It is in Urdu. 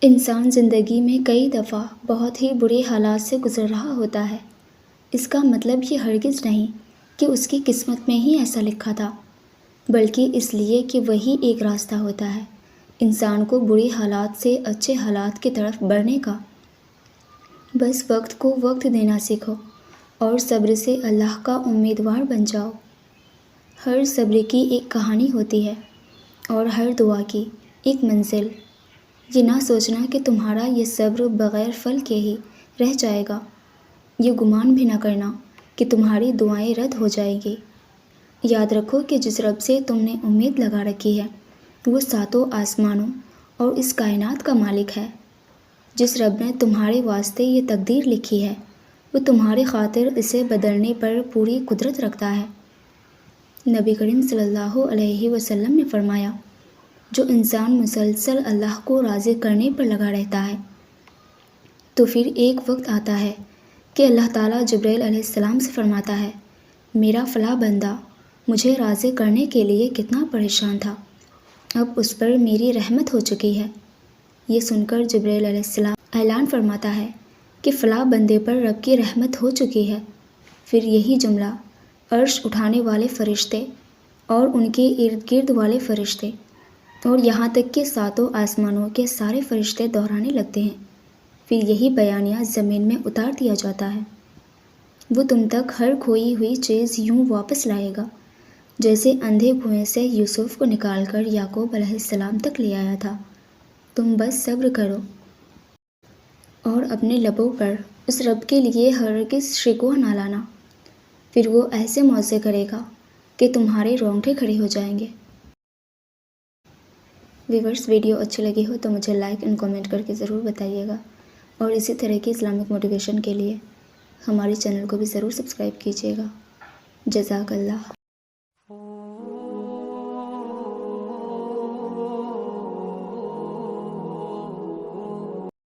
انسان زندگی میں کئی دفعہ بہت ہی برے حالات سے گزر رہا ہوتا ہے۔ اس کا مطلب یہ ہرگز نہیں کہ اس کی قسمت میں ہی ایسا لکھا تھا، بلکہ اس لیے کہ وہی ایک راستہ ہوتا ہے انسان کو برے حالات سے اچھے حالات کی طرف بڑھنے کا۔ بس وقت کو وقت دینا سیکھو اور صبر سے اللہ کا امیدوار بن جاؤ۔ ہر صبر کی ایک کہانی ہوتی ہے اور ہر دعا کی ایک منزل۔ یہ نہ سوچنا کہ تمہارا یہ صبر بغیر پھل کے ہی رہ جائے گا، یہ گمان بھی نہ کرنا کہ تمہاری دعائیں رد ہو جائیں گی۔ یاد رکھو کہ جس رب سے تم نے امید لگا رکھی ہے وہ ساتوں آسمانوں اور اس کائنات کا مالک ہے۔ جس رب نے تمہارے واسطے یہ تقدیر لکھی ہے وہ تمہاری خاطر اسے بدلنے پر پوری قدرت رکھتا ہے۔ نبی کریم صلی اللہ علیہ وسلم نے فرمایا، جو انسان مسلسل اللہ کو راضی کرنے پر لگا رہتا ہے تو پھر ایک وقت آتا ہے کہ اللہ تعالیٰ جبرائیل علیہ السلام سے فرماتا ہے، میرا فلاں بندہ مجھے راضی کرنے کے لیے کتنا پریشان تھا، اب اس پر میری رحمت ہو چکی ہے۔ یہ سن کر جبرائیل علیہ السلام اعلان فرماتا ہے کہ فلاں بندے پر رب کی رحمت ہو چکی ہے۔ پھر یہی جملہ عرش اٹھانے والے فرشتے اور ان کے ارد گرد والے فرشتے اور یہاں تک کہ ساتوں آسمانوں کے سارے فرشتے دہرانے لگتے ہیں۔ پھر یہی بیانیہ زمین میں اتار دیا جاتا ہے۔ وہ تم تک ہر کھوئی ہوئی چیز یوں واپس لائے گا جیسے اندھے کنویں سے یوسف کو نکال کر یعقوب علیہ السلام تک لے آیا تھا۔ تم بس صبر کرو اور اپنے لبوں پر اس رب کے لیے ہرگز شکوہ نہ لانا، پھر وہ ایسے معجزے کرے گا کہ تمہارے رونگٹے کھڑے ہو جائیں گے۔ ویورز، ویڈیو اچھی لگی ہو تو مجھے لائک اینڈ کامنٹ کر کے ضرور بتائیے گا، اور اسی طرح کی اسلامک موٹیویشن کے لیے ہمارے چینل کو بھی ضرور سبسکرائب کیجیے گا۔ جزاک اللہ۔